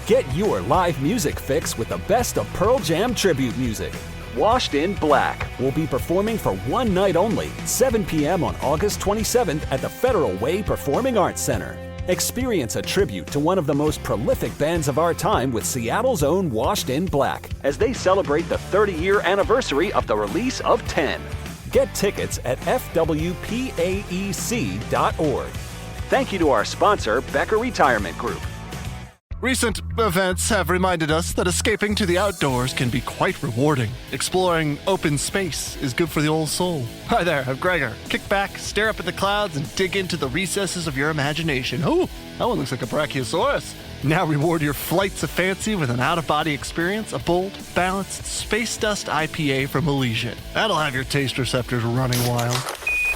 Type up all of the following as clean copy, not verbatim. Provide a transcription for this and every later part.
Get your live music fix with the best of Pearl Jam tribute music. Washed in Black will be performing for one night only, 7 p.m. on August 27th at the Federal Way Performing Arts Center. Experience a tribute to one of the most prolific bands of our time with Seattle's own Washed in Black as they celebrate the 30-year anniversary of the release of 10. Get tickets at fwpaec.org. Thank you to our sponsor, Becker Retirement Group. Recent events have reminded us that escaping to the outdoors can be quite rewarding. Exploring open space is good for the old soul. Hi there, I'm Gregor. Kick back, stare up at the clouds, and dig into the recesses of your imagination. Oh, that one looks like a brachiosaurus. Now reward your flights of fancy with an out-of-body experience, a bold, balanced Space Dust IPA from Elysian. That'll have your taste receptors running wild.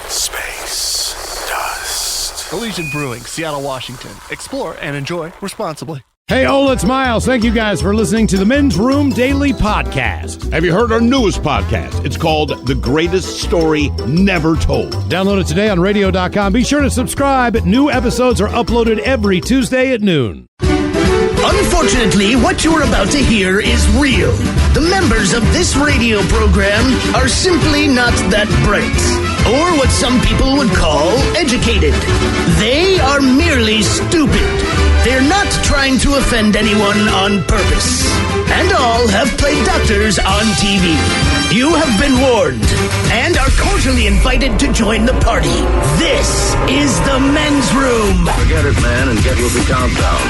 Space Dust. Elysian Brewing, Seattle, Washington. Explore and enjoy responsibly. Hey, Ola, it's Miles. Thank you guys for listening to the Men's Room Daily Podcast. Have you heard our newest podcast? It's called The Greatest Story Never Told. Download it today on radio.com. Be sure to subscribe. New episodes are uploaded every Tuesday at noon. Unfortunately, what you're about to hear is real. The members of this radio program are simply not that bright, or what some people would call educated. They are merely stupid. They're not trying to offend anyone on purpose. And all have played doctors on TV. You have been warned and are cordially invited to join the party. This is the Men's Room. Forget it, man, and get with the countdown.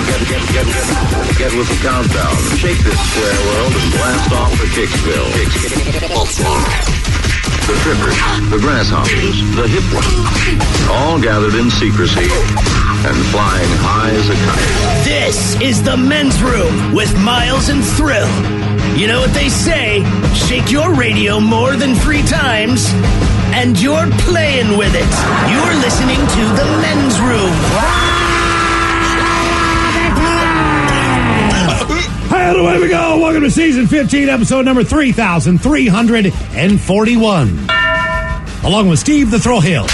Get with the countdown. Shake this square world and blast off for Kicksville. The trippers, the grasshoppers, the hip ones, all gathered in secrecy and flying high as a kite. This is the Men's Room with Miles and Thrill. You know what they say, shake your radio more than 3 times, and you're playing with it. You're listening to the Men's Room. And away we go. Welcome to Season 15, Episode number 3,341. Along with Steve the Thrill Hill,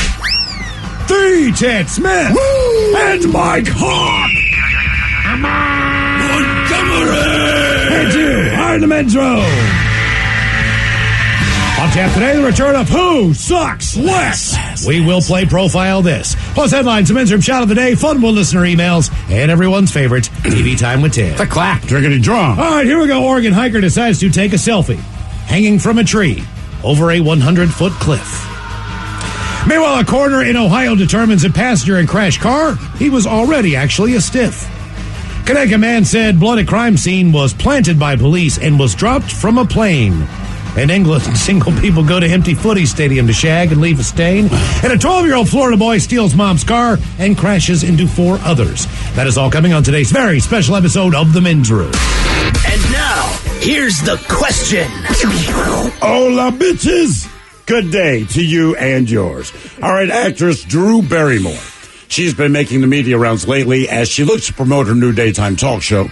the Ted Smith, and Mike Hawk. And you are in the Men's Room. On tap today, the return of Who Sucks Less. We will play Profile This. Plus headlines, the Men's Room Shout of the Day, fun with listener emails, and everyone's favorite, TV Time with Ted. The clap, driggity drum. All right, here we go. Oregon hiker decides to take a selfie hanging from a tree over a 100-foot cliff. Meanwhile, a coroner in Ohio determines a passenger in crashed car, he was already actually a stiff. Connecticut man said blood at crime scene was planted by police and was dropped from a plane. In England, single people go to empty footy stadium to shag and leave a stain. And a 12-year-old Florida boy steals mom's car and crashes into 4 others. That is all coming on today's very special episode of The Men's Room. And now, here's the question. Hola, bitches. Good day to you and yours. All right, actress Drew Barrymore. She's been making the media rounds lately as she looks to promote her new daytime talk show.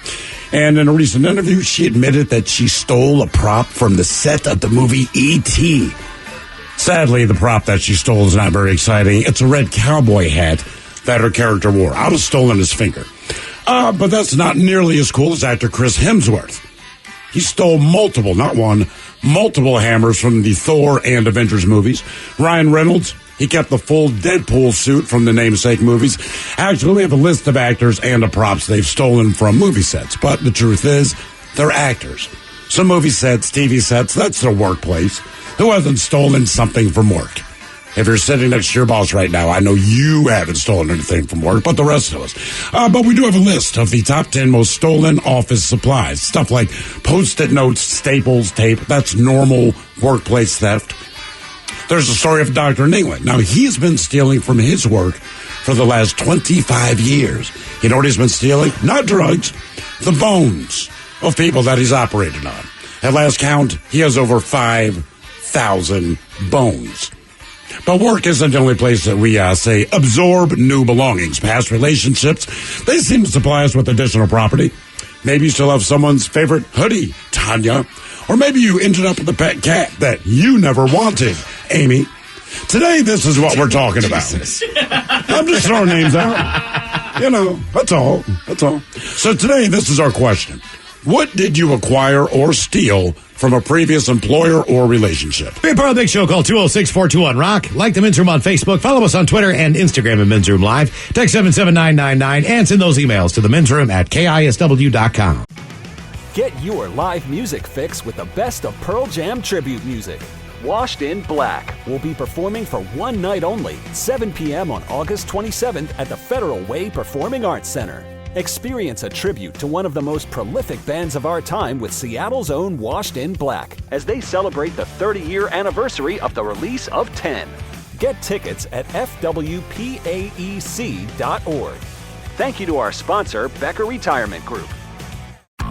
And in a recent interview, she admitted that she stole a prop from the set of the movie E.T. Sadly, the prop that she stole is not very exciting. It's a red cowboy hat that her character wore. I was stolen his finger. But that's not nearly as cool as actor Chris Hemsworth. He stole multiple hammers from the Thor and Avengers movies. Ryan Reynolds, he kept the full Deadpool suit from the namesake movies. Actually, we have a list of actors and the props they've stolen from movie sets. But the truth is, they're actors. Some movie sets, TV sets, that's their workplace. Who hasn't stolen something from work? If you're sitting next to your boss right now, I know you haven't stolen anything from work, but the rest of us. But we do have a list of the top 10 most stolen office supplies. Stuff like Post-it notes, staples, tape. That's normal workplace theft. There's a story of a doctor in England. Now, he's been stealing from his work for the last 25 years. You know what he's been stealing? Not drugs, the bones of people that he's operated on. At last count, he has over 5,000 bones. But work isn't the only place that we, say, absorb new belongings. Past relationships, they seem to supply us with additional property. Maybe you still have someone's favorite hoodie, Tanya. Or maybe you ended up with a pet cat that you never wanted, Amy. Today, this is what we're talking about. I'm just throwing names out. That's all. That's all. So today, this is our question. What did you acquire or steal from a previous employer or relationship? Be a part of the big show. Call 206-421-ROCK. Like the Men's Room on Facebook. Follow us on Twitter and Instagram at Men's Room Live. Text 77999 and send those emails to the Men's Room at KISW.com. Get your live music fix with the best of Pearl Jam tribute music. Washed in Black will be performing for one night only, 7 p.m. on August 27th at the Federal Way Performing Arts Center. Experience a tribute to one of the most prolific bands of our time with Seattle's own Washed in Black as they celebrate the 30-year anniversary of the release of 10. Get tickets at fwpaec.org. Thank you to our sponsor, Becker Retirement Group.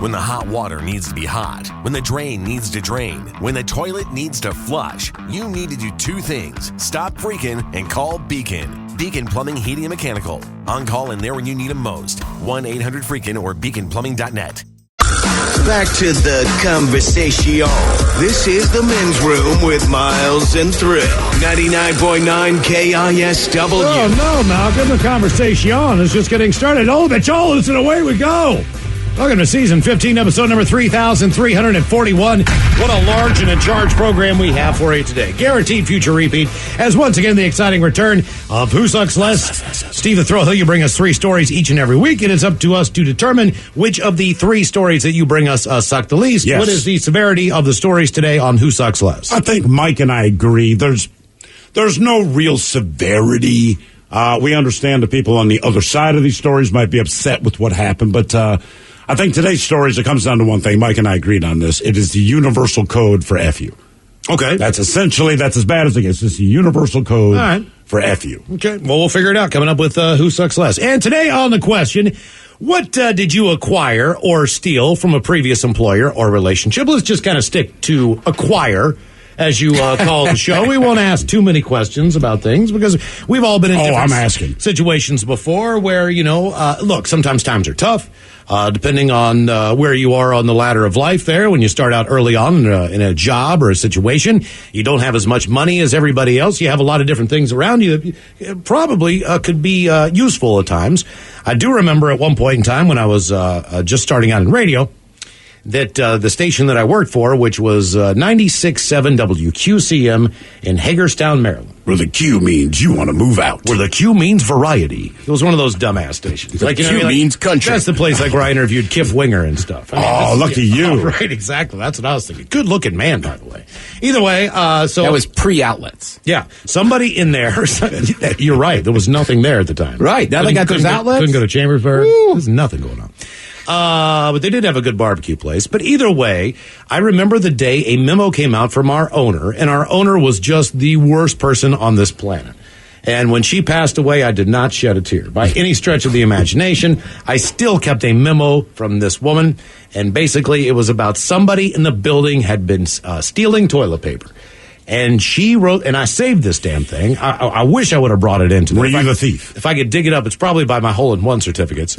When the hot water needs to be hot, when the drain needs to drain, when the toilet needs to flush, you need to do two things. Stop freaking and call Beacon. Beacon Plumbing, Heating, and Mechanical. On call and there when you need them most. 1-800-FREAKIN or beaconplumbing.net. Back to the conversation. This is the Men's Room with Miles and Thrill. 99.9 KISW. Oh, no, Malcolm. The conversation is just getting started. Oh, the Cholos, and away we go. Welcome to Season 15, Episode number 3,341. What a large and in charge program we have for you today. Guaranteed future repeat, as once again the exciting return of Who Sucks Less. Steve the Thrill Hill, you bring us 3 stories each and every week. It is up to us to determine which of the 3 stories that you bring us suck the least. Yes. What is the severity of the stories today on Who Sucks Less? I think Mike and I agree. There's no real severity. We understand the people on the other side of these stories might be upset with what happened, but I think today's stories, it comes down to one thing. Mike and I agreed on this. It is the universal code for FU. Okay. That's as bad as it gets. It's the universal code for FU. Okay. Well, we'll figure it out coming up with Who Sucks Less. And today on the question, what did you acquire or steal from a previous employer or relationship? Let's just kind of stick to acquire, as you call the show. We won't ask too many questions about things because we've all been in different situations before where, look, sometimes times are tough. Depending on where you are on the ladder of life there, when you start out early on in a job or a situation, you don't have as much money as everybody else. You have a lot of different things around you that probably could be useful at times. I do remember at one point in time when I was just starting out in radio, that the station that I worked for, which was 96.7 WQCM in Hagerstown, Maryland. Where the Q means you want to move out. Where the Q means variety. It was one of those dumbass stations. The Q means country. That's the place where I interviewed Kif Winger and stuff. Lucky you. Right, exactly. That's what I was thinking. Good looking man, by the way. Either way, so. That was pre-outlets. Yeah. Somebody in there, you're right, there was nothing there at the time. Right. Now they got those outlets. Couldn't go to Chambersburg. There's nothing going on. But they did have a good barbecue place. But either way, I remember the day a memo came out from our owner, and our owner was just the worst person on this planet. And when she passed away, I did not shed a tear by any stretch of the imagination. I still kept a memo from this woman, and basically it was about somebody in the building had been stealing toilet paper. And she wrote, and I saved this damn thing. I wish I would have brought it into. Were you the thief? If I could dig it up, it's probably by my hole-in-one certificates.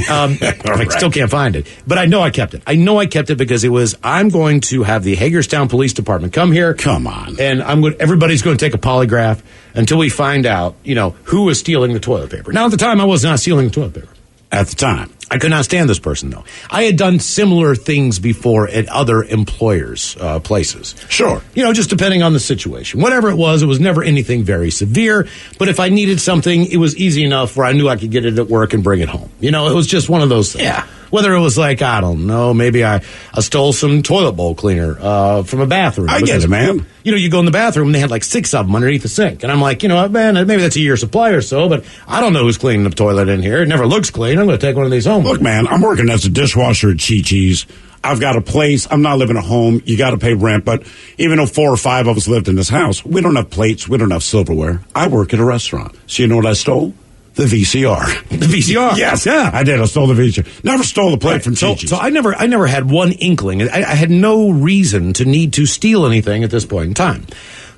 I still can't find it. But I know I kept it. I know I kept it because it was, I'm going to have the Hagerstown Police Department come here. Come on. And everybody's going to take a polygraph until we find out, who was stealing the toilet paper. Now, at the time, I was not stealing the toilet paper. At the time. I could not stand this person, though. I had done similar things before at other employers' places. Sure. Just depending on the situation. Whatever it was never anything very severe. But if I needed something, it was easy enough where I knew I could get it at work and bring it home. It was just one of those things. Yeah. Whether it was like, I don't know, maybe I stole some toilet bowl cleaner from a bathroom. I get it, man. You go in the bathroom and they had like 6 of them underneath the sink. And I'm like, man, maybe that's a year's supply or so, but I don't know who's cleaning the toilet in here. It never looks clean. I'm going to take one of these home. Look, man, I'm working as a dishwasher at Chi-Chi's. I've got a place. I'm not living at home. You got to pay rent. But even though 4 or 5 of us lived in this house, we don't have plates. We don't have silverware. I work at a restaurant. So you know what I stole? The VCR. The VCR? Yes. Yeah. I did. I stole the VCR. Never stole a plate from Chi-Chi's. So I never had one inkling. I had no reason to need to steal anything at this point in time.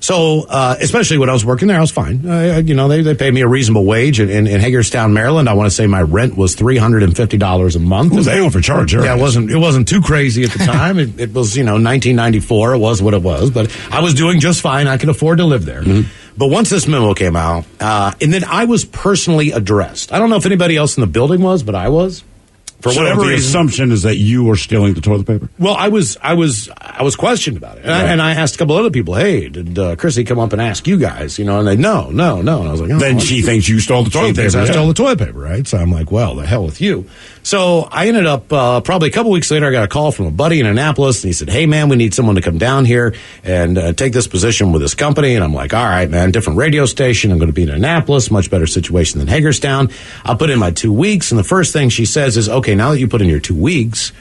So, especially when I was working there, I was fine. They paid me a reasonable wage in Hagerstown, Maryland. I want to say my rent was $350 a month. They overcharged her. Yeah, it wasn't too crazy at the time. It was, 1994. It was what it was, but I was doing just fine. I could afford to live there. Mm-hmm. But once this memo came out, and then I was personally addressed. I don't know if anybody else in the building was, but I was. For So whatever the reason. assumption is that you were stealing the toilet paper? Well, I was questioned about it, and I asked a couple other people, "Hey, did Chrissy come up and ask you guys?" You know, and they no. And I was like, oh, Then she thinks you stole the toilet she thinks paper. I yeah. stole the toilet paper, right? So I'm like, well, the hell with you. So I ended up probably a couple weeks later, I got a call from a buddy in Annapolis, and he said, "Hey, man, we need someone to come down here and take this position with this company." And I'm like, "All right, man, different radio station. I'm going to be in Annapolis, much better situation than Hagerstown. I'll put in my 2 weeks." And the first thing she says is, "Okay, now that you put in your 2 weeks,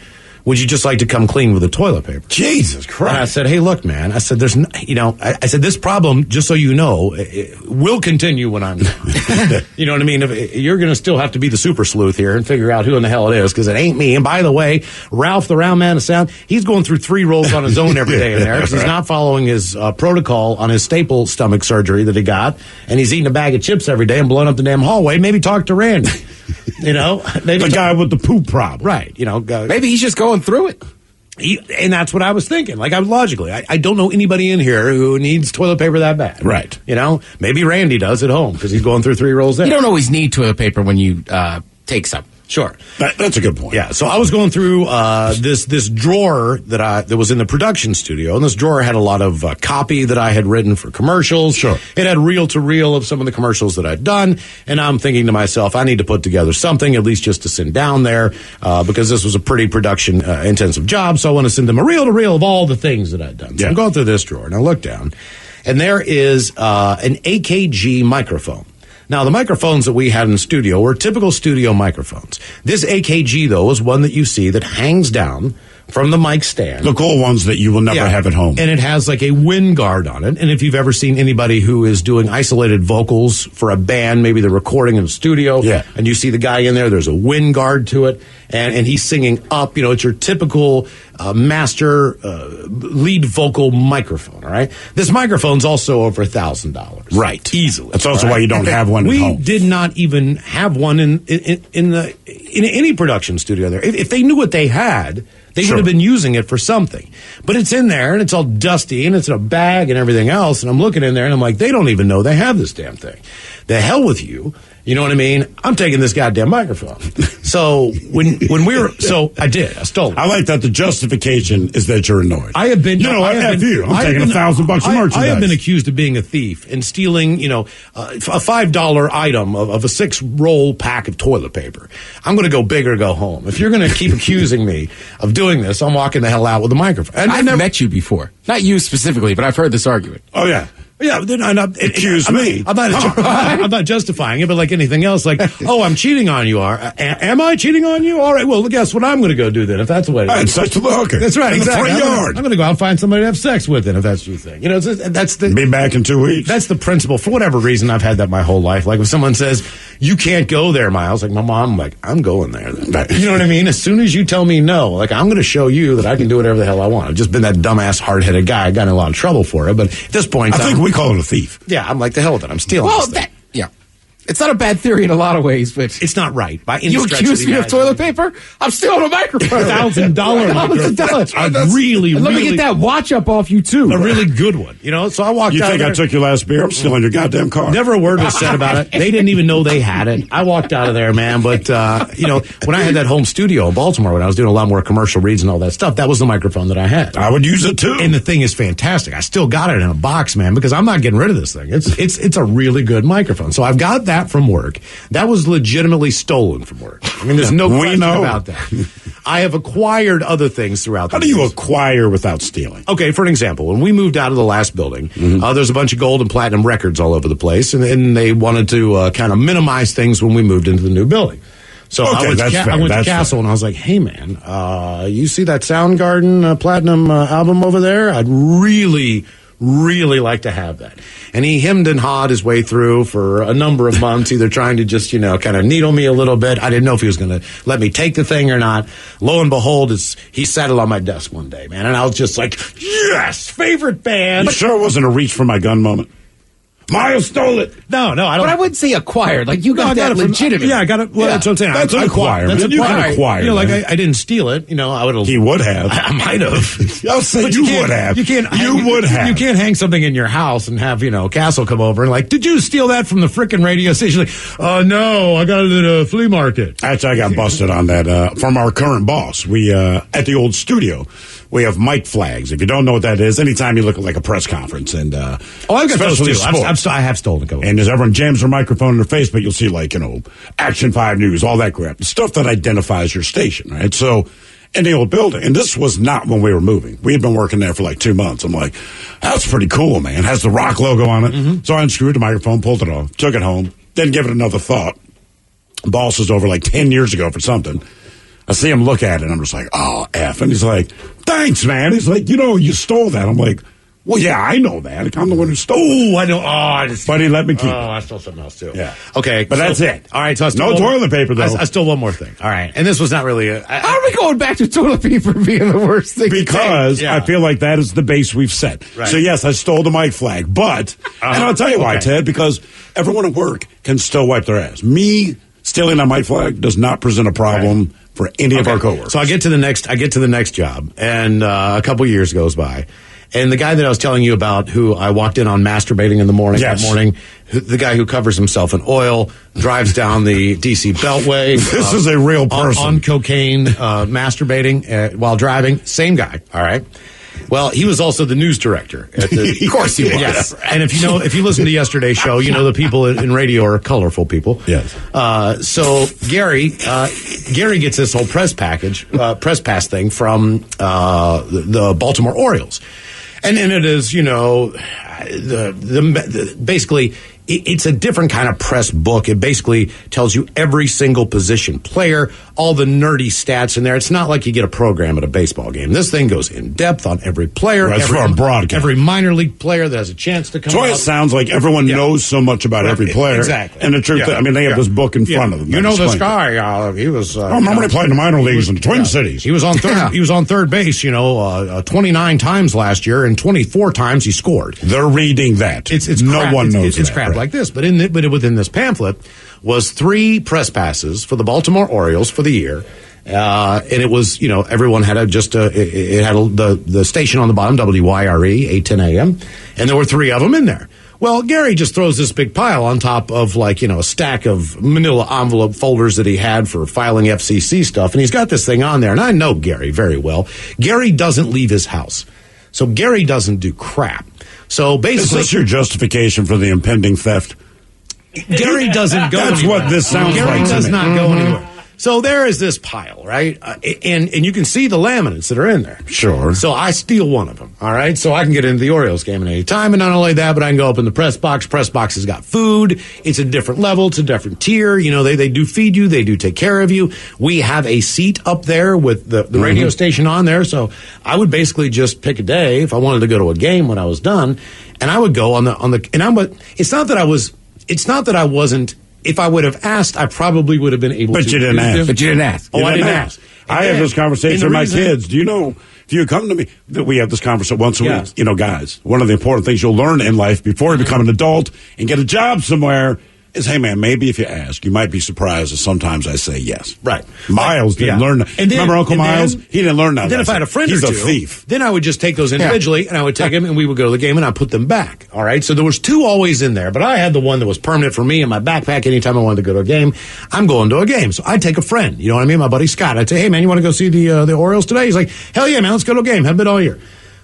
would you just like to come clean with the toilet paper?" Jesus Christ. And I said, "Hey, look, man," I said, "there's, I said, this problem, just so you know, it will continue when I'm gone." You know what I mean? You're going to still have to be the super sleuth here and figure out who in the hell it is, because it ain't me. And by the way, Ralph, the round man of sound, he's going through 3 rolls on his own every day in there, because he's not following his protocol on his staple stomach surgery that he got, and he's eating a bag of chips every day and blowing up the damn hallway. Maybe talk to Randy. You know, maybe The guy with the poop problem. right? Maybe he's just going through it. And that's what I was thinking. Like, I don't know anybody in here who needs toilet paper that bad. Right. You know, maybe Randy does at home because he's going through 3 rolls there. You don't always need toilet paper when you take some. Sure. That's a good point. Yeah. So I was going through this drawer that was in the production studio, and this drawer had a lot of copy that I had written for commercials. Sure. It had reel to reel of some of the commercials that I'd done, and I'm thinking to myself, I need to put together something at least just to send down there because this was a pretty production intensive job. So I want to send them a reel to reel of all the things that I'd done. So I'm going through this drawer, and I look down, and there is an AKG microphone. Now, the microphones that we had in the studio were typical studio microphones. This AKG, though, is one that you see that hangs down from the mic stand. The cool ones that you will never have at home. And it has like a wind guard on it. And if you've ever seen anybody who is doing isolated vocals for a band, maybe they're recording in a studio, and you see the guy in there, there's a wind guard to it, and he's singing up. You know, it's your typical master lead vocal microphone, all right? This microphone's also over $1,000. Right. Easily. That's also why you don't have one at home. We did not even have one in any production studio there. If they knew what they had, they would have been using it for something. But it's in there, and it's all dusty, and it's in a bag and everything else, and I'm looking in there, and I'm like, they don't even know they have this damn thing. The hell with you. You know what I mean? I'm taking this goddamn microphone. So when we were, so I did. I stole it. I like that the justification is that you're annoyed. I have been. You know, I'm taking $1,000 of merchandise. I have been accused of being a thief and stealing, a $5 item of a 6-roll pack of toilet paper. I'm going to go big or go home. If you're going to keep accusing me of doing this, I'm walking the hell out with a microphone. And I've never met you before. Not you specifically, but I've heard this argument. Oh, yeah. Yeah, then I'm not justifying it, but like anything else, like, oh, I'm cheating on you. Am I cheating on you? All right, well, guess what I'm going to go do then, if that's the way it is. I had sex with the hooker. That's right, in exactly. the front yard. I'm going to go out and find somebody to have sex with, then, if that's your thing. You know, be back in 2 weeks. That's the principle. For whatever reason, I've had that my whole life. Like if someone says you can't go there, Miles, like my mom, I'm like, I'm going there. Then. You know what I mean? As soon as you tell me no, like I'm going to show you that I can do whatever the hell I want. I've just been that dumbass, hard-headed guy. I got in a lot of trouble for it, but at this point, I think we call it a thief. Yeah, I'm like, the hell with it. I'm stealing Well, this thing. it's not a bad theory in a lot of ways, but It's not right. By any you stretch accuse of me the of toilet paper? I'm stealing a microphone. $1,000 microphone. A really, Let me really, get that watch up off you too. a really good one. You know, so I walked You out think there. I took your last beer? I'm stealing your goddamn car. Never a word was said about it. They didn't even know they had it. I walked out of there, man. But, when I had that home studio in Baltimore, when I was doing a lot more commercial reads and all that stuff, that was the microphone that I had. I would use it too. And the thing is fantastic. I still got it in a box, man, because I'm not getting rid of this thing. It's a really good microphone. So I've got that from work. That was legitimately stolen from work. I mean, there's no question about that. I have acquired other things throughout the How do you years. acquire without stealing? Okay, for an example, when we moved out of the last building, there's a bunch of gold and platinum records all over the place, and they wanted to kind of minimize things when we moved into the new building. So Okay, I went that's fair, to that's Castle, fair. and I was like, hey, man, you see that Soundgarden platinum album over there? I'd really like to have that. And he hemmed and hawed his way through for a number of months, either trying to just, kind of needle me a little bit. I didn't know if he was going to let me take the thing or not. Lo and behold, he sat it on my desk one day, man. And I was just like, yes, favorite band. You sure it wasn't a reach for my gun moment? Miles stole it. No, I don't. But I wouldn't say acquired. Like, you got that legitimate. Yeah, I got it. Well, that's what I'm saying. That's an acquirement. That's You can acquire. You know, like I didn't steal it. You know, I would have. He would have. I might have. I'll say But you would have. You can't. You would have. You can't hang something in your house and have Castle come over and like, did you steal that from the frickin' radio station? Like, no, I got it at a flea market. Actually, I got busted on that from our current boss. We at the old studio. We have mic flags. If you don't know what that is, anytime you look at like a press conference and I've got those too. I have stolen a couple. And as everyone jams their microphone in their face, but you'll see like Action 5 News, all that crap, the stuff that identifies your station, right? So in the old building, and this was not when we were moving. We had been working there for like 2 months. I'm like, that's pretty cool, man. It has the Rock logo on it. Mm-hmm. So I unscrewed the microphone, pulled it off, took it home, didn't give it another thought. Boss was over like 10 years ago for something. I see him look at it, and I'm just like, oh, F. And he's like, thanks, man. He's like, you stole that. I'm like, well, yeah, I know that. I'm the one who stole it. Oh, I know. But he let me keep it. I stole something else, too. Yeah. Okay. But that's it. All right. So no toilet paper, though. I stole one more thing. All right. And this was not really How are we going back to toilet paper being the worst thing? Because I feel like that is the base we've set. Right. So, yes, I stole the mic flag. But, and I'll tell you why, Ted, because everyone at work can still wipe their ass. Me stealing that mic flag does not present a problem for any of our coworkers. So I get to the next job, and a couple years goes by, and the guy that I was telling you about, who I walked in on masturbating in the morning that morning, the guy who covers himself in oil, drives down the DC Beltway. This is a real person on cocaine, masturbating while driving. Same guy. All right. Well, he was also the news director. Of course he was. Yes. And if you listen to yesterday's show, the people in radio are colorful people. Yes. So Gary gets this whole press pass thing from the Baltimore Orioles, and it is basically. It's a different kind of press book. It basically tells you every single position player, all the nerdy stats in there. It's not like you get a program at a baseball game. This thing goes in depth on every player, every minor league player that has a chance to come out. It sounds like everyone knows so much about every player. Exactly. And the truth, they have this book in front of them. This guy, he was... I remember he played in the minor leagues in the Twin Cities. He was on third. He was on third base, 29 times last year, and 24 times he scored. They're reading that. It's no crap. one knows it's that, crap right? like this. But within this pamphlet was 3 press passes for the Baltimore Orioles for the year. And it was, everyone had it had the station on the bottom, WYRE, 810 AM, and there were 3 of them in there. Well, Gary just throws this big pile on top of a stack of manila envelope folders that he had for filing FCC stuff, and he's got this thing on there, and I know Gary very well. Gary doesn't leave his house. So Gary doesn't do crap. So basically... Is this your justification for the impending theft? Gary doesn't go That's anywhere. what this sounds Gary like to does me. not go anywhere. So there is this pile, right? And you can see the laminates that are in there. Sure. So I steal one of them, all right? So I can get into the Orioles game at any time. And not only that, but I can go up in the press box. Press box has got food. It's a different level. It's a different tier. They do feed you. They do take care of you. We have a seat up there with the radio station on there. So I would basically just pick a day if I wanted to go to a game when I was done. And I would go it's not that I wasn't. If I would have asked, I probably would have been able to. But you didn't ask. But you didn't ask. Oh, I didn't ask. I have this conversation with my kids. Do you know, if you come to me, that we have this conversation once a week, guys, one of the important things you'll learn in life before you become an adult and get a job somewhere is, hey, man, maybe if you ask, you might be surprised that sometimes I say yes. Right. Miles didn't learn that. Remember Uncle Miles? He didn't learn that. Then if I had a friend He's or two, a thief. then I would just take those individually, and I would take them, and we would go to the game, and I'd put them back. All right? So there was 2 always in there, but I had the one that was permanent for me in my backpack anytime I wanted to go to a game. I'm going to a game. So I'd take a friend. You know what I mean? My buddy Scott. I'd say, hey, man, you want to go see the Orioles today? He's like, hell yeah, man, let's go to a game. Haven't been all year.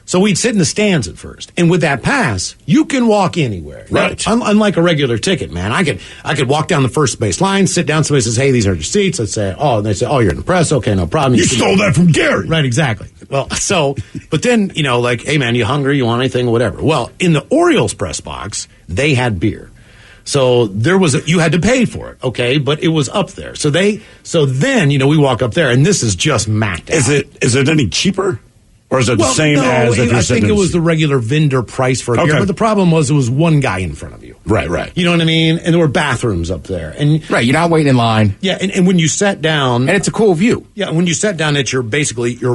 So we'd sit in the stands at first, and with that pass, you can walk anywhere. Right. Unlike a regular ticket, man. I could walk down the first base line, sit down. Somebody says, "Hey, these are your seats." I'd say, "Oh," and they say, "Oh, you're in the press. Okay, no problem." You stole that from Gary. Right, exactly. Well, but then "Hey, man, you hungry? You want anything? Whatever." Well, in the Orioles press box, they had beer. So you had to pay for it, okay? But it was up there. So then we walk up there, and this is just macked out. Is it any cheaper? Or is it the same as if you're I think it was the regular vendor price for a beer, but the problem was it was one guy in front of you. Right. You know what I mean? And there were bathrooms up there. And right, you're not waiting in line. Yeah, and when you sat down... And it's a cool view. Yeah, when you sat down at your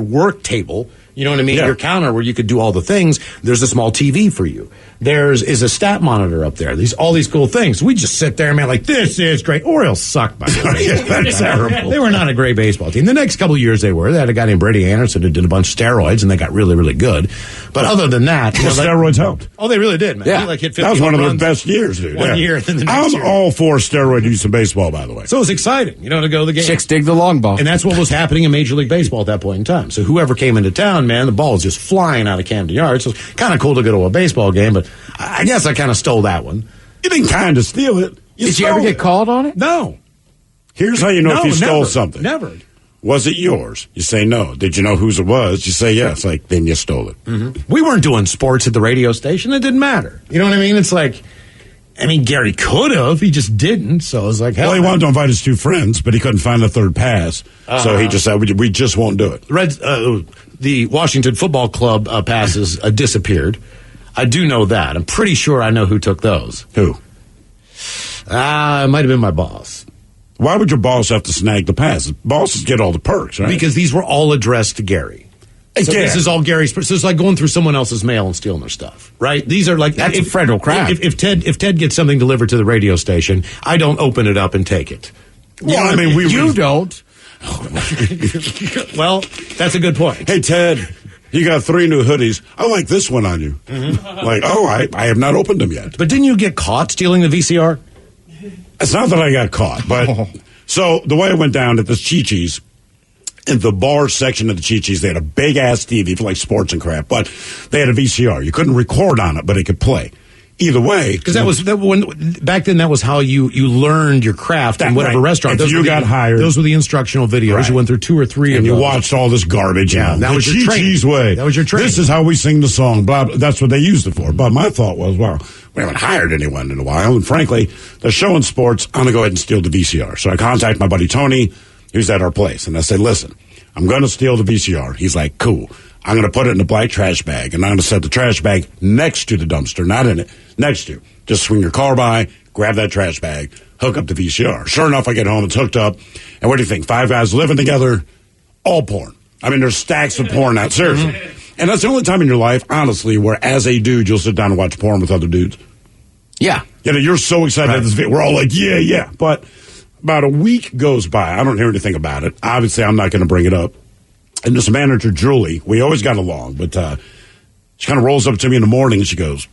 work table, You know what I mean? Yeah. Your counter where you could do all the things. There's a small TV for you. Is a stat monitor up there. All these cool things. We just sit there, man, like, this is great. Orioles suck, by the way. They're terrible. They were not a great baseball team. The next couple of years they were. They had a guy named Brady Anderson who did a bunch of steroids, and they got really, really good. But other than that... steroids helped. Oh, they really did, man. Yeah. He hit 50 That was one of their runs best years, dude. One year, and then the next year. I'm all for steroid use in baseball, by the way. So it was exciting, to go to the game. Chicks dig the long ball. And that's what was happening in Major League Baseball at that point in time. So whoever came into town, man, the ball was just flying out of Camden Yards. So it's kind of cool to go to a baseball game, but I guess I kind of stole that one. You didn't kind of steal it. Did you ever get called on it? No. Here's how you know if you stole never, something. Never. Was it yours? You say no. Did you know whose it was? You say yes. Like, then you stole it. Mm-hmm. We weren't doing sports at the radio station. It didn't matter. You know what I mean? It's like, Gary could have. He just didn't. So I was like, hell. Well, he wanted to invite his two friends, but he couldn't find a third pass. So he just said, we just won't do it. The Washington Football Club passes disappeared. I do know that. I'm pretty sure I know who took those. Who? It might have been my boss. Why would your boss have to snag the pass? Bosses get all the perks, right? Because these were all addressed to Gary. So this is all Gary's. So it's like going through someone else's mail and stealing their stuff, right? These are like That's a federal crime. If Ted gets something delivered to the radio station, I don't open it up and take it. Well, You don't. Well, that's a good point. Hey, Ted, you got 3 new hoodies. I like this one on you. Mm-hmm. Like, I have not opened them yet. But didn't you get caught stealing the VCR? It's not that I got caught, but so the way it went down at this Chi-Chi's, in the bar section of the Chi-Chi's, they had a big ass TV for like sports and crap, but they had a VCR. You couldn't record on it, but it could play. Either way, because back then that was how you learned your craft in whatever restaurant. If you got hired, those were the instructional videos. Right. You went through 2 or 3 and of you those. watched all this garbage. Yeah, that was your Chi-Chi's way. That was your training. This is how we sing the song. Blah, blah. That's what they used it for. But my thought was, well, we haven't hired anyone in a while, and frankly, they're showing sports. I'm gonna go ahead and steal the VCR. So I contact my buddy Tony, who's at our place, and I said, listen, I'm gonna steal the VCR. He's like, cool. I'm going to put it in a black trash bag, and I'm going to set the trash bag next to the dumpster, not in it, next to. Just swing your car by, grab that trash bag, hook up the VCR. Sure enough, I get home, it's hooked up. And what do you think? 5 guys living together, all porn. There's stacks of porn out, seriously. And that's the only time in your life, honestly, where as a dude, you'll sit down and watch porn with other dudes. Yeah. You're so excited at this video. We're all like, yeah. But about a week goes by. I don't hear anything about it. Obviously, I'm not going to bring it up. And this manager, Julie, we always got along, but she kind of rolls up to me in the morning and she goes,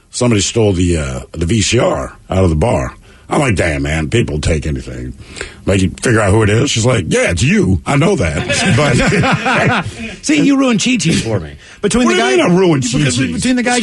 somebody stole the VCR out of the bar. I'm like, damn, man, people take anything. Like, you figure out who it is. She's like, yeah, it's you. I know that. But see, you ruined Chi-Chi's for me. Between what the do you guy, mean I ruined Chi-Chi's? Between the guy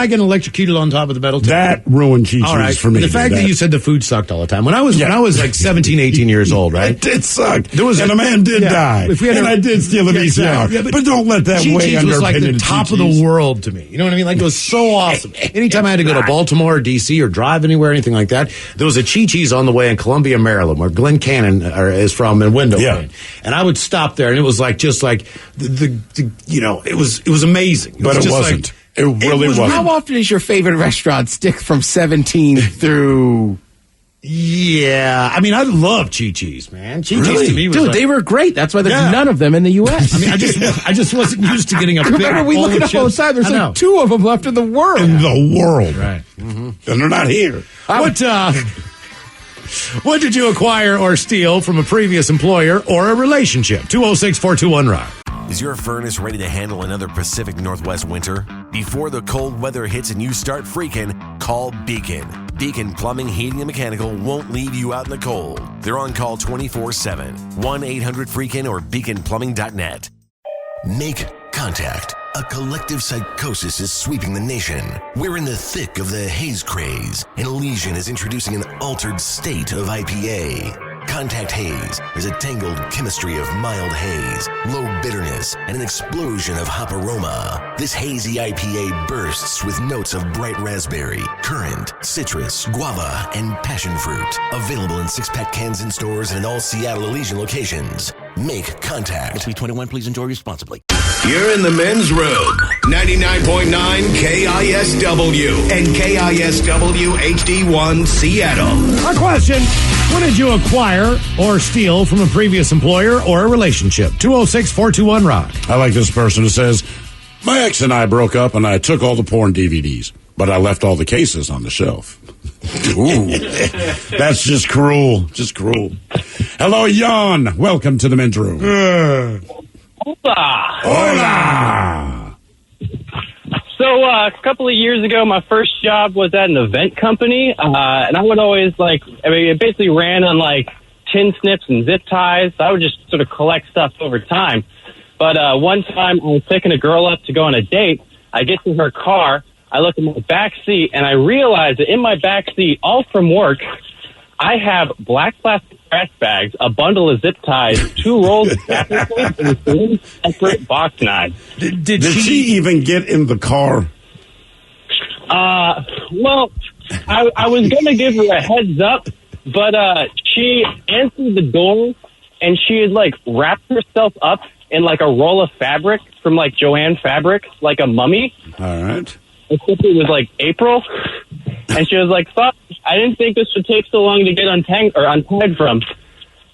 getting electrocuted on top of the metal table. That ruined Chi-Chi's all right. for me. The fact that you said the food sucked all the time. When I was like 17, 18 years old, right? It did suck. And a man did die. I did steal a VCR. Yeah, but don't let that weigh on your opinion. Chi-Chi's was like the top of the world to me. You know what I mean? Like, it was so awesome. Anytime I had to go to Baltimore or D.C. or drive anywhere, anything like that, there was a Chi-Chi's on the way in Columbia, Maryland, where Glenn Cannon is from in Window Pane. And I would stop there, and it was like just like it was amazing. But it wasn't. It really wasn't. How often is your favorite restaurant stick from 17 through? Yeah, I love Chi-Chi's, man. Chi-Chi's to me was dude, they were great. That's why there's none of them in the U.S. I just wasn't used to getting a big Remember, we look it up all the time. There's like 2 of them left in the world. Right. Mm-hmm. And they're not here. What did you acquire or steal from a previous employer or a relationship? 206-421-ROCK. Is your furnace ready to handle another Pacific Northwest winter? Before the cold weather hits and you start freaking, call Beacon. Beacon Plumbing, Heating, and Mechanical won't leave you out in the cold. They're on call 24/7. 1-800-FREAKIN or beaconplumbing.net. Make contact. A collective psychosis is sweeping the nation. We're in the thick of the haze craze, and Elysian is introducing an altered state of IPA. Contact Haze is a tangled chemistry of mild haze, low bitterness, and an explosion of hop aroma. This hazy IPA bursts with notes of bright raspberry, currant, citrus, guava, and passion fruit. Available in 6-pack cans in stores and in all Seattle Elysian locations. Make contact. Must be 21. Please enjoy responsibly. You're in the men's room. 99.9 KISW and KISW HD1 Seattle. Our question, what did you acquire or steal from a previous employer or a relationship? 206-421-ROCK. I like this person who says, my ex and I broke up and I took all the porn DVDs, but I left all the cases on the shelf. Ooh, that's just cruel. Just cruel. Hello, Jan. Welcome to the men's room. Hola. Hola. So a couple of years ago, my first job was at an event company, and I would always it basically ran on tin snips and zip ties. So I would just sort of collect stuff over time. But one time I was picking a girl up to go on a date. I get to her car, I look in my back seat, and I realize that in my back seat, all from work, I have black plastic trash bags, a bundle of zip ties, 2 rolls of packing tape, and 3 separate box knives. Did she even get in the car? Well, I was going to give her a heads up, but she answered the door, and she had wrapped herself up in a roll of fabric from Joanne Fabric, like a mummy. All right. Except it was April, and she was like, "Fuck! I didn't think this would take so long to get untied from."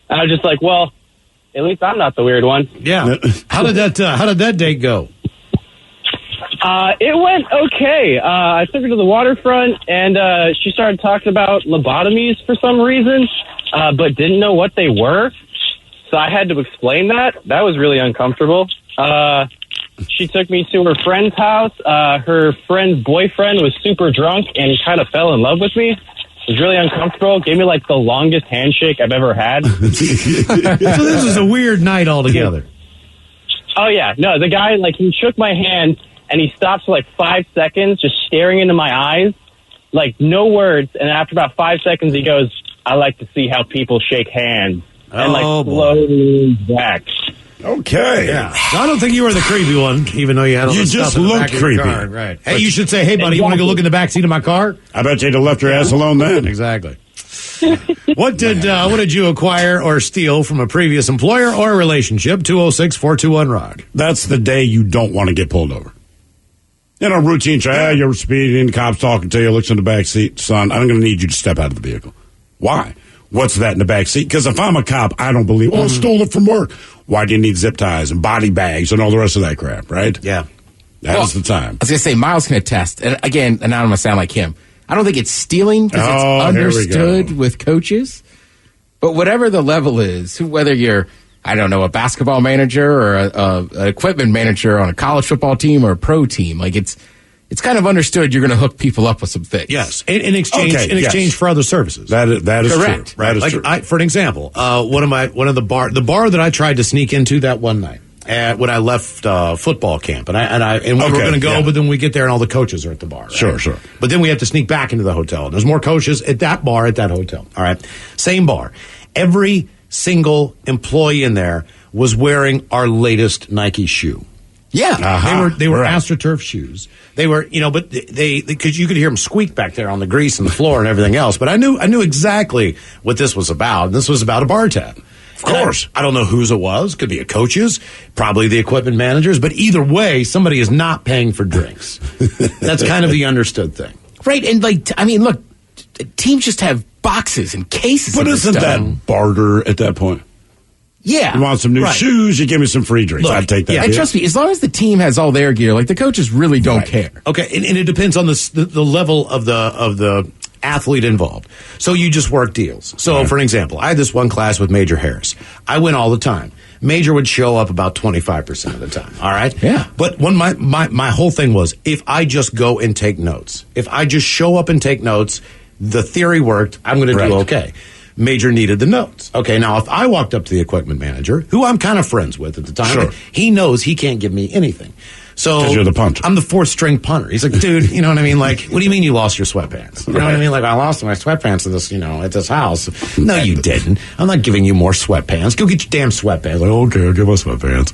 And I was just like, "Well, at least I'm not the weird one." Yeah. How did that date go? It went okay. I took her to the waterfront, and she started talking about lobotomies for some reason, but didn't know what they were. So I had to explain that. That was really uncomfortable. She took me to her friend's house. Her friend's boyfriend was super drunk and kind of fell in love with me. It was really uncomfortable. Gave me the longest handshake I've ever had. So this is a weird night altogether. Oh, yeah. No, the guy, he shook my hand and he stopped for 5 seconds just staring into my eyes. No words. And after about 5 seconds, he goes, "I like to see how people shake hands." And slowly back. Okay. Yeah. So I don't think you were the creepy one, even though you had all the stuff in the back of your car. Right. Hey, you should say, "Hey, buddy, you want to go look in the back seat of my car?" I bet you'd have left your ass alone then. Exactly. What did you acquire or steal from a previous employer or a relationship? 206-421-ROCK. That's the day you don't want to get pulled over. Routine check. You're speeding, cop's talking to you, looks in the back seat. Son, I'm going to need you to step out of the vehicle. Why? What's that in the back seat? Because if I'm a cop, I don't believe, I stole it from work. Why do you need zip ties and body bags and all the rest of that crap, right? Yeah. That was the time. I was going to say, Miles can attest. And again, and I don't want to sound like him. I don't think it's stealing because it's understood with coaches. But whatever the level is, whether you're, I don't know, a basketball manager or an equipment manager on a college football team or a pro team, it's kind of understood you're going to hook people up with some things. Yes, in exchange for other services. That is correct. True. That is true. For an example, one of the bar that I tried to sneak into that one night when I left football camp, and we were going to go, but then we get there and all the coaches are at the bar. Right? Sure. But then we have to sneak back into the hotel. There's more coaches at that bar at that hotel. All right, same bar. Every single employee in there was wearing our latest Nike shoe. Yeah, they were AstroTurf shoes. They were, but they because you could hear them squeak back there on the grease and the floor and everything else. But I knew exactly what this was about. And this was about a bar tab. Of course, I don't know whose it was. Could be a coach's, probably the equipment managers. But either way, somebody is not paying for drinks. That's kind of the understood thing, right? And look, teams just have boxes and cases. But isn't that barter at that point? Yeah. You want some new shoes, you give me some free drinks. I'd take that. Yeah, and trust me, as long as the team has all their gear, the coaches really don't care. Okay, and it depends on the level of the athlete involved. So you just work deals. So for an example, I had this one class with Major Harris. I went all the time. Major would show up about 25% of the time. All right? Yeah. But when my whole thing was, if I just go and take notes, if I just show up and take notes, the theory worked, I'm going to do okay. Major needed the notes. Okay, now if I walked up to the equipment manager, who I'm kind of friends with at the time, he knows he can't give me anything. So 'cause you're the punter. I'm the fourth string punter. He's like, dude, you know what I mean? What do you mean you lost your sweatpants? You know what I mean? I lost my sweatpants at this house. No, you didn't. I'm not giving you more sweatpants. Go get your damn sweatpants. Okay, I'll give us sweatpants.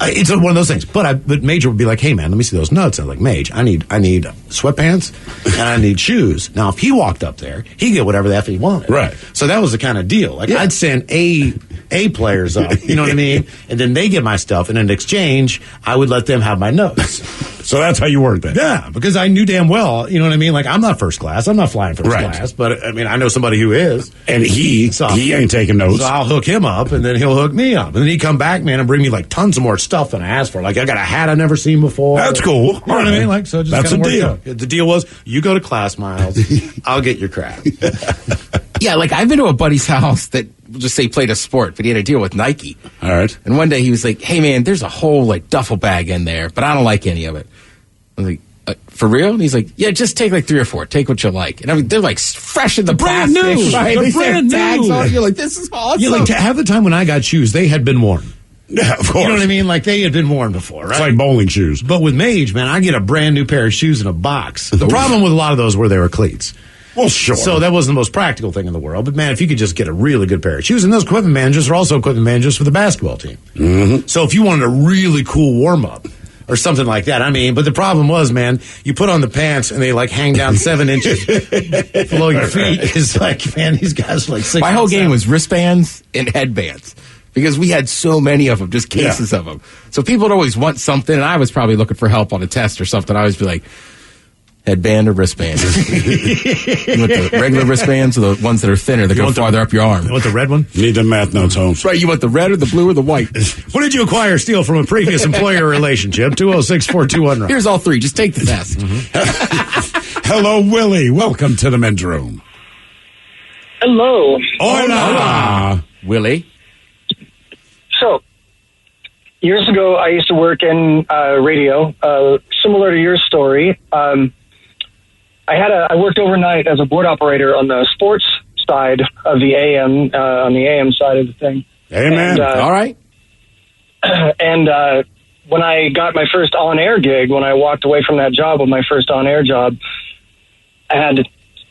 It's one of those things. But Major would be like, hey man, let me see those notes. I'm like, Mage, I need sweatpants and I need shoes. Now, if he walked up there, he'd get whatever the F he wanted. Right. So that was the kind of deal. I'd send a A players up, you know what I mean? And then they get my stuff, and in exchange, I would let them have my notes. So that's how you worked that? Yeah, because I knew damn well, you know what I mean? Like, I'm not first class. I'm not flying first class. But, I mean, I know somebody who is. And he ain't taking notes. So I'll hook him up, and then he'll hook me up. And then he'd come back, man, and bring me, like, tons of more stuff than I asked for. Like, I got a hat I've never seen before. That's cool. You know what I mean? Like, so it just that's a deal. The deal was, you go to class, Miles. I'll get your crap. Yeah, like, I've been to a buddy's house that, we'll just say, played a sport, but he had a deal with Nike. All right. And one day he was like, hey, man, there's a whole, like, duffel bag in there, but I don't like any of it. I was like, for real? And he's like, yeah, just take like 3 or 4. Take what you like. And I mean, they're like fresh in the brand plastic. new. Right? They're They brand have tags new. on it. You're like, this is awesome. Yeah, like half the time when I got shoes, they had been worn. Yeah, of course. You know what I mean? Like they had been worn before, right? It's like bowling shoes. But with Mage, man, I get a brand new pair of shoes in a box. The problem with a lot of those were they were cleats. Well, sure. So that wasn't the most practical thing in the world. But, man, if you could just get a really good pair of shoes, and those equipment managers are also equipment managers for the basketball team. Mm-hmm. So if you wanted a really cool warm-up or something like that, I mean, but the problem was, man, you put on the pants and they, like, hang down 7 inches below your feet. It's like, man, these guys are like 6 My whole game was wristbands and headbands. Because we had so many of them, just cases of them. So people would always want something, and I was probably looking for help on a test or something. I always be like, headband or wristband? You want the regular wristbands or the ones that are thinner that go farther up your arm? You want the red one? Need the math notes, Holmes. Right, you want the red or the blue or the white? What did you acquire or steal from a previous employer relationship? 206-421. Here's all 3. Just take the test. Hello, Willie. Welcome to the men's room. Hello. Hola. Willie. So, years ago, I used to work in radio, similar to your story. I worked overnight as a board operator on the sports side of the AM, on the AM side of the thing. Amen. All right. And when I got my first on-air gig, when I walked away from that job with my first on-air job, there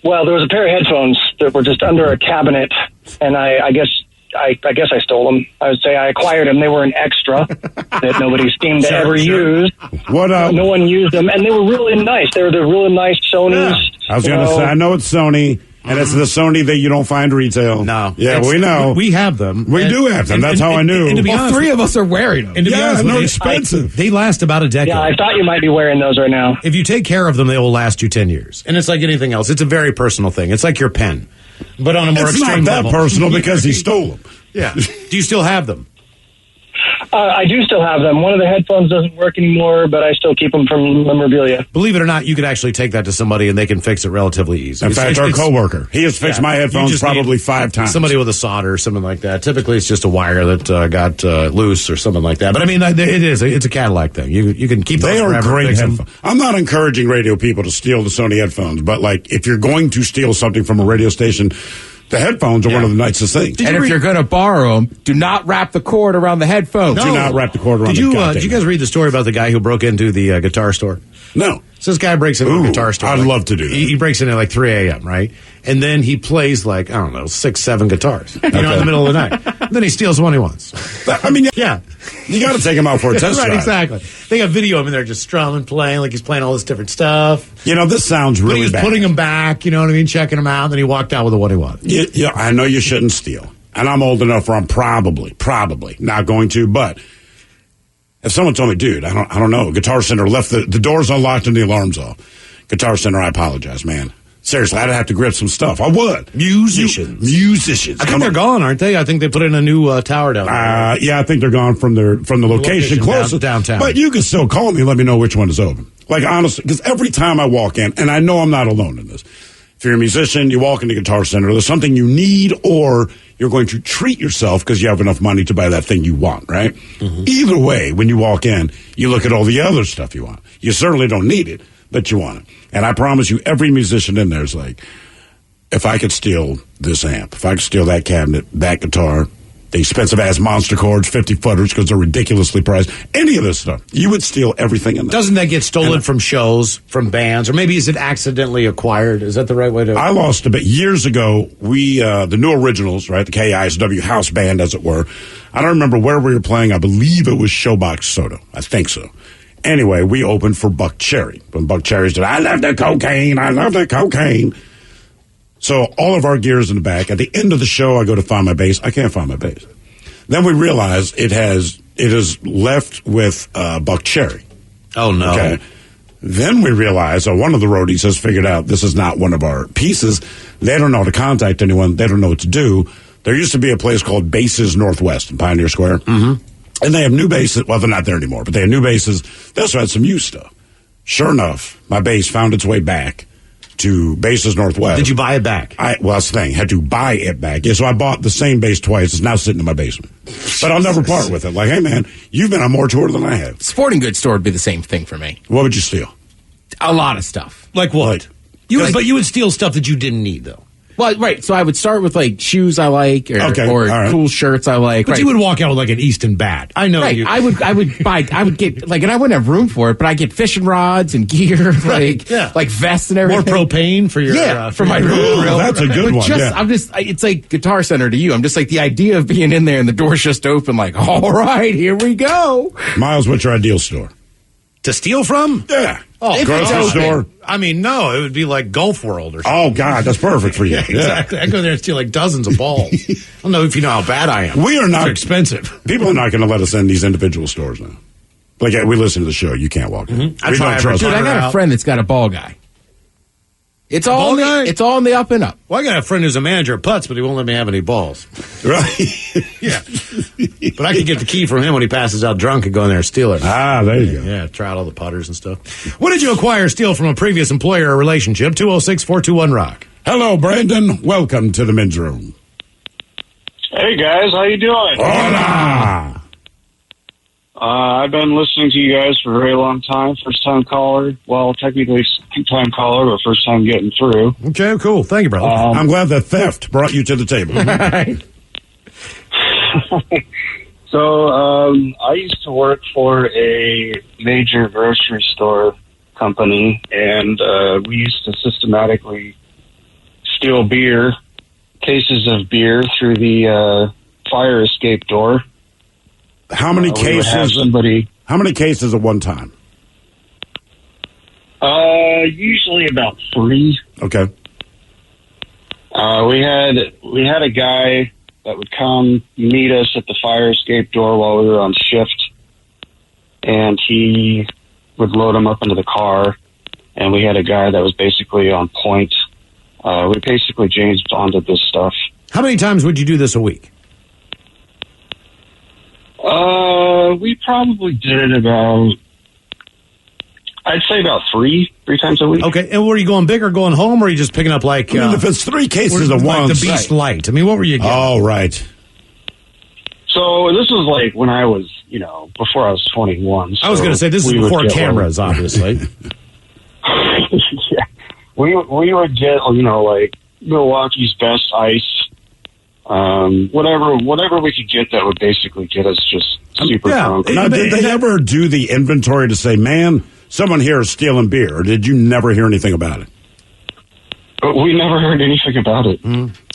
was a pair of headphones that were just under a cabinet, and I guess I stole them. I would say I acquired them. They were an extra that nobody seemed to ever use. No one used them, and they were really nice. They were the really nice Sonys. I was going to say, I know it's Sony, and it's the Sony that you don't find retail. No. Yeah, we know. We have them. We do have them. That's how I knew. And to be honest, 3 of us are wearing them. And to be honest, they're with you, expensive. They last about a decade. Yeah, I thought you might be wearing those right now. If you take care of them, they will last you 10 years. And it's like anything else. It's a very personal thing. It's like your pen, but on a more It's extreme not that level. personal because he stole them. Yeah. Do you still have them? I do still have them. One of the headphones doesn't work anymore, but I still keep them from memorabilia. Believe it or not, you could actually take that to somebody and they can fix it relatively easy. In fact, our coworker, he has fixed my headphones probably 5 times. Somebody with a solder or something like that. Typically, it's just a wire that got loose or something like that. But I mean, it's a Cadillac thing. You can keep those They are forever, great fix them. headphones. I'm not encouraging radio people to steal the Sony headphones, but like if you're going to steal something from a radio station, the headphones are one of the nicest things. And if you're going to borrow them, do not wrap the cord around the headphones. Do not wrap the cord around the goddamn. Did you guys read the story about the guy who broke into the guitar store? No. So this guy breaks into a guitar store. I'd love to do that. He breaks in at like 3 a.m., right? And then he plays like, I don't know, 6, 7 guitars, in the middle of the night. Then he steals the one he wants. I mean, Yeah. you got to take him out for a test Right, drive. exactly. They got video of him in there just strumming, playing, like he's playing all this different stuff. You know, this sounds But really he was bad. putting them back, you know what I mean, checking them out, and then he walked out with the one he wanted. Yeah, I know you shouldn't steal. And I'm old enough where I'm probably not going to, but if someone told me, dude, I don't know, Guitar Center left the doors unlocked and the alarms off. Guitar Center, I apologize, man. Seriously, I'd have to grip some stuff. I would. Musicians. I think they're gone, aren't they? I think they put in a new tower down there. Yeah, I think they're gone from the location closest downtown. But you can still call me and let me know which one is open. Like, honestly, because every time I walk in, and I know I'm not alone in this, if you're a musician, you walk into Guitar Center, there's something you need, or you're going to treat yourself because you have enough money to buy that thing you want, right? Mm-hmm. Either way, when you walk in, you look at all the other stuff you want. You certainly don't need it, but you want it. And I promise you, every musician in there is like, if I could steal this amp, if I could steal that cabinet, that guitar, the expensive-ass monster chords, 50-footers, because they're ridiculously priced, any of this stuff, you would steal everything in there. Doesn't that get stolen from shows, from bands, or maybe is it accidentally acquired? Is that the right way to... I lost a bit. Years ago, we, the New Originals, right, the KISW house band, as it were, I don't remember where we were playing. I believe it was Showbox Soda. I think so. Anyway, we opened for Buck Cherry. When Buck Cherry said, I love the cocaine. So all of our gear is in the back. At the end of the show, I go to find my bass. I can't find my bass. Then we realize it is left with buck cherry. Oh, no. Okay. Then we realize one of the roadies has figured out this is not one of our pieces. They don't know how to contact anyone. They don't know what to do. There used to be a place called Bases Northwest in Pioneer Square. Mm-hmm. And they have new bases. Well, they're not there anymore, but they have new bases. They also had some used stuff. Sure enough, my base found its way back to Bases Northwest. Did you buy it back? Well, that's the thing. Had to buy it back. Yeah, so I bought the same base twice. It's now sitting in my basement. But I'll never part with it. Like, hey, man, you've been on more tour than I have. Sporting goods store would be the same thing for me. What would you steal? A lot of stuff. Like what? But you would steal stuff that you didn't need, though. Well, right. So I would start with like shoes I like, or cool shirts I like. But you would walk out with like an Easton bat. I know you. I would get like, and I wouldn't have room for it, but I get fishing rods and gear, like vests and everything. More propane for your for my grill. That's a good one. It's like Guitar Center to you. I'm just like the idea of being in there and the door's just open. Like, all right, here we go. Miles, what's your ideal store to steal from? Yeah. Oh, grocery store. I mean, no, it would be like Gulf World or something. Oh, God, that's perfect for you. Yeah, exactly. I go there and steal like dozens of balls. I don't know if you know how bad I am. We are not expensive. People are not going to let us in these individual stores now. Like, we listen to the show. You can't walk in. Mm-hmm. We don't trust. Dude, I got a friend that's got a ball guy. It's all in the up and up. Well, I got a friend who's a manager at Putts, but he won't let me have any balls. Right? Yeah. But I can get the key from him when he passes out drunk and go in there and steal it. Ah, there you go. Yeah, try out all the putters and stuff. What did you acquire or steal from a previous employer or relationship? 206-421-ROCK. Hello, Brandon. Welcome to the men's room. Hey, guys. How you doing? Hola. I've been listening to you guys for a very long time. First time caller. Well, technically second time caller, but first time getting through. Okay, cool. Thank you, brother. I'm glad that theft brought you to the table. So, I used to work for a major grocery store company, and we used to systematically steal cases of beer through the fire escape door. How many cases? How many cases at one time? Usually about 3. Okay. We had a guy that would come meet us at the fire escape door while we were on shift, and he would load them up into the car. And we had a guy that was basically on point. We basically James Bonded this stuff. How many times would you do this a week? We probably did it about, I'd say about 3 times a week. Okay, and were you going big or going home, or are you just picking up like... if it's 3 cases at like once... the Beast Light. I mean, what were you getting? Oh, right. So this was like when I was, before I was 21. So I was going to say, this is before cameras, obviously. Yeah. We would get, like Milwaukee's best ice. Whatever we could get that would basically get us just super drunk. Now, did they ever do the inventory to say, man, someone here is stealing beer, or did you never hear anything about it? But we never heard anything about it.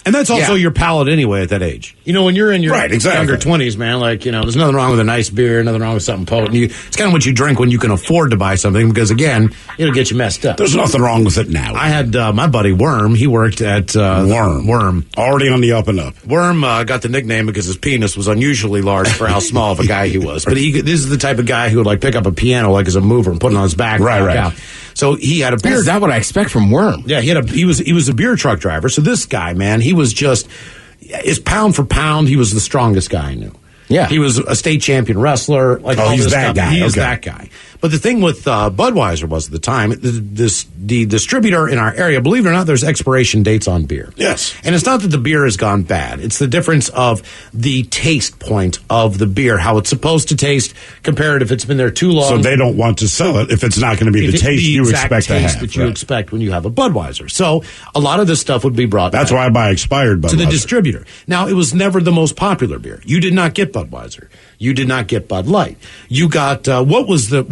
And that's also your palate anyway at that age. When you're in your younger 20s, man, like, there's nothing wrong with a nice beer, nothing wrong with something potent. It's kind of what you drink when you can afford to buy something because, again, it'll get you messed up. There's nothing wrong with it now. I had my buddy Worm. He worked at Worm. Already on the up and up. Worm got the nickname because his penis was unusually large for how small of a guy he was. But this is the type of guy who would, like, pick up a piano, like, as a mover and put it on his back. Right. Out. So he had a beer. Is that what I expect from Worm? Yeah, he was a beer truck driver. So this guy, man, he was just, is pound for pound, he was the strongest guy I knew. Yeah. He was a state champion wrestler. Like, he's that guy. He is that guy. But the thing with Budweiser was at the time, the distributor in our area, believe it or not, there's expiration dates on beer. Yes. And it's not that the beer has gone bad. It's the difference of the taste point of the beer, how it's supposed to taste compared if it's been there too long. So they don't want to sell it if it's not going to be the taste you expect to have. That you expect when you have a Budweiser. So a lot of this stuff would be brought That's back why I buy expired Budweiser. to the distributor. Now, it was never the most popular beer. You did not get Budweiser. You did not get Bud Light. You got what was the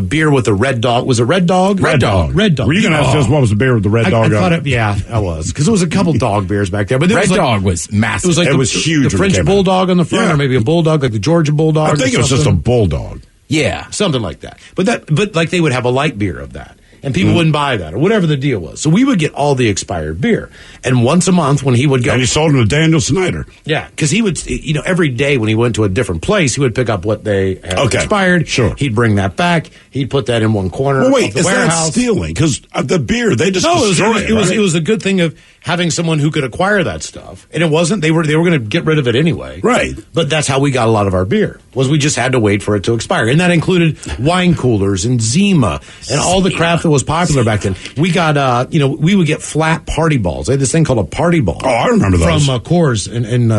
beer with the Red Dog? Was it Red Dog? Red Dog. Red Dog. Were you going to ask us what was the beer with the Red Dog? I was because there was a couple dog beers back there. But Red Dog was massive. It was huge. The French Bulldog on the front, or maybe a Bulldog like the Georgia Bulldog. I think it was just a Bulldog. Yeah, something like that. But like they would have a light beer of that. and people wouldn't buy that or whatever the deal was. So we would get all the expired beer. And once a month when he would go. And he sold them to Daniel Snyder. Yeah, because he would, every day when he went to a different place, he would pick up what they had expired. Sure. He'd bring that back. He'd put that in one corner Well, wait, of the is warehouse. that stealing? Because the beer, they just destroy it. It was a good thing of having someone who could acquire that stuff. And it wasn't, they were going to get rid of it anyway. Right. But that's how we got a lot of our beer, was we just had to wait for it to expire. And that included wine coolers and Zima and all the crap that was popular back then. We got, we would get flat party balls. They had this thing called a party ball. Oh, I remember those. From Coors, and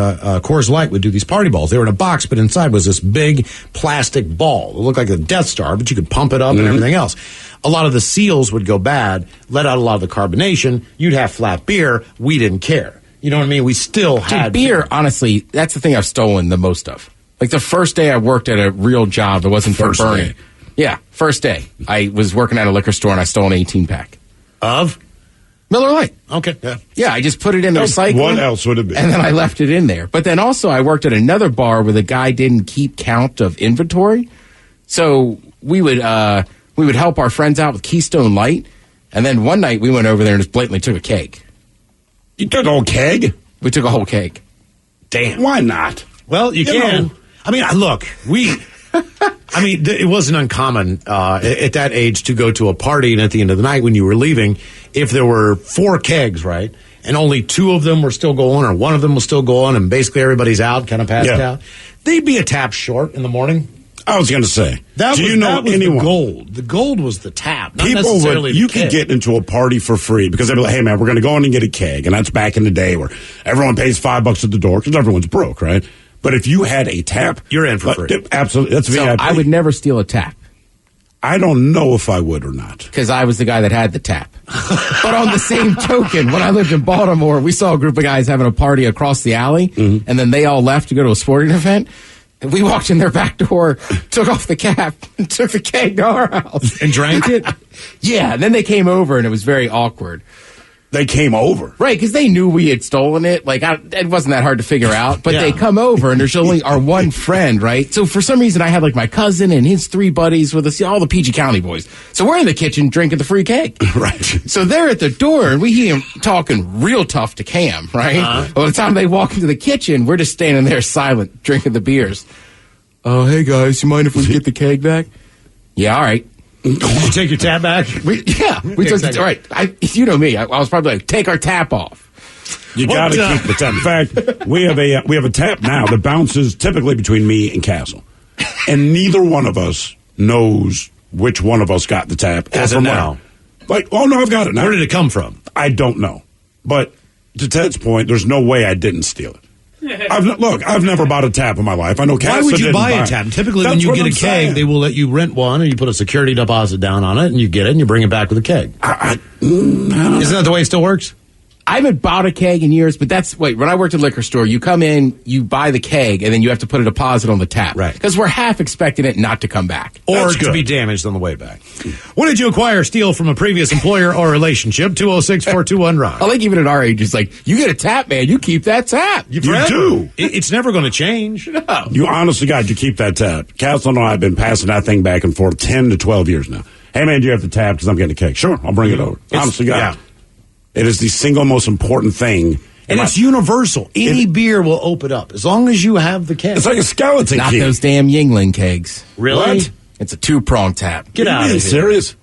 Coors Light would do these party balls. They were in a box, but inside was this big plastic ball. It looked like a Death Star, but you could pump it up and everything else. A lot of the seals would go bad, let out a lot of the carbonation. You'd have flat beer. We didn't care. You know what I mean? We still had beer. Honestly, that's the thing I've stolen the most of. Like the first day I worked at a real job, it wasn't for burning. Yeah, first day. I was working at a liquor store and I stole an 18-pack. Of? Miller Lite. Okay, yeah. Yeah, I just put it in the recycling. What else would it be? And then I left it in there. But then also I worked at another bar where the guy didn't keep count of inventory. So we would help our friends out with Keystone Light. And then one night we went over there and just blatantly took a keg. You took a whole keg? We took a whole keg. Damn. Why not? Well, you can. know. I mean, look, it wasn't uncommon at that age to go to a party, and at the end of the night when you were leaving, if there were 4 kegs, right, and only 2 of them were still going or one of them was still going and basically everybody's out, kind of passed out, they'd be a tap short in the morning. I was going to say, that do was, you know that was anyone? The gold. The gold was the tap, not People necessarily you the could keg. get into a party for free because they'd be like, hey, man, we're going to go in and get a keg. And that's back in the day where everyone pays $5 at the door because everyone's broke, right? But if you had a tap, you're in for free. Absolutely. That's So VIP. I would never steal a tap. I don't know if I would or not. Because I was the guy that had the tap. But on the same token, when I lived in Baltimore, we saw a group of guys having a party across the alley, and then they all left to go to a sporting event. And we walked in their back door, took off the cap, and took the keg to our house. And drank it? Yeah, and then they came over, and it was very awkward. They came over? Right, because they knew we had stolen it. Like, it wasn't that hard to figure out. But they come over, and there's only our one friend, right? So for some reason, I had, like, my cousin and his 3 buddies with us, all the PG County boys. So we're in the kitchen drinking the free keg. Right. So they're at the door, and we hear him talking real tough to Cam, right? By the time they walk into the kitchen, we're just standing there silent, drinking the beers. Oh, hey, guys, you mind if we get the keg back? Yeah, all right. Did you take your tap back? We took it. All right. You know me. I was probably like, take our tap off. You got to keep the tap. In fact, we have a tap now that bounces typically between me and Castle, and neither one of us knows which one of us got the tap. As of now, like, oh no, I've got it now. Where did it come from? I don't know, but to Ted's point, there's no way I didn't steal it. I've never bought a tap in my life. I know. Why would you buy a tap? Typically, when you get a keg, they will let you rent one, and you put a security deposit down on it, and you get it, and you bring it back with a keg. Isn't that the way it still works? I haven't bought a keg in years, but when I worked at a liquor store, you come in, you buy the keg, and then you have to put a deposit on the tap. Right. Because we're half expecting it not to come back. Or to be damaged on the way back. What did you acquire, steal from a previous employer or relationship? 206-421-ROCK. I like even at our age, it's like, you get a tap, man, you keep that tap. You do. It's never going to change. No. You honestly, God, you keep that tap. Castle and I have been passing that thing back and forth 10 to 12 years now. Hey, man, do you have the tap? Because I'm getting a cake. Sure, I'll bring it over. Honestly, God. Yeah. It is the single most important thing. And it's universal. Any beer will open up as long as you have the keg. It's like a skeleton Not key. those damn Yingling kegs. Really? What? It's a 2-prong tap. Get out of here. Serious?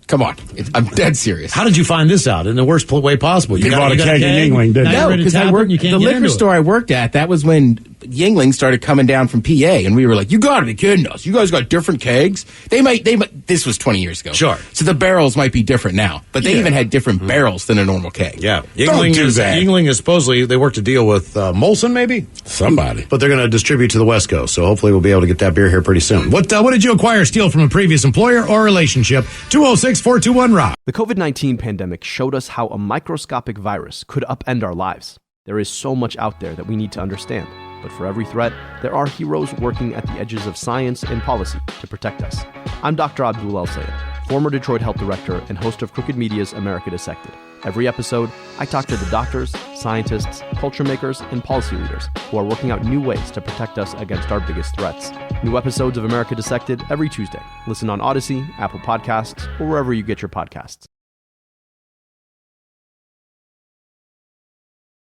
Come on. I'm dead serious. How did you find this out in the worst way possible? You bought a keg in Yingling, didn't you? No, because I worked the liquor store I worked at. That was when Yingling started coming down from PA, and we were like, "You got to be kidding us! You guys got different kegs? They might. This was 20 years ago. Sure. So the barrels might be different now, but they even had different barrels than a normal keg. Yeah, Yingling Yingling is supposedly they worked a deal with Molson, maybe somebody, but they're going to distribute to the West Coast. So hopefully we'll be able to get that beer here pretty soon. What did you acquire, steal from a previous employer or relationship? 206-421-ROCK. The COVID-19 pandemic showed us how a microscopic virus could upend our lives. There is so much out there that we need to understand, but for every threat, there are heroes working at the edges of science and policy to protect us. I'm Dr. Abdul El-Sayed, former Detroit Health Director and host of Crooked Media's America Dissected. Every episode, I talk to the doctors, scientists, culture makers, and policy leaders who are working out new ways to protect us against our biggest threats. New episodes of America Dissected every Tuesday. Listen on Odyssey, Apple Podcasts, or wherever you get your podcasts.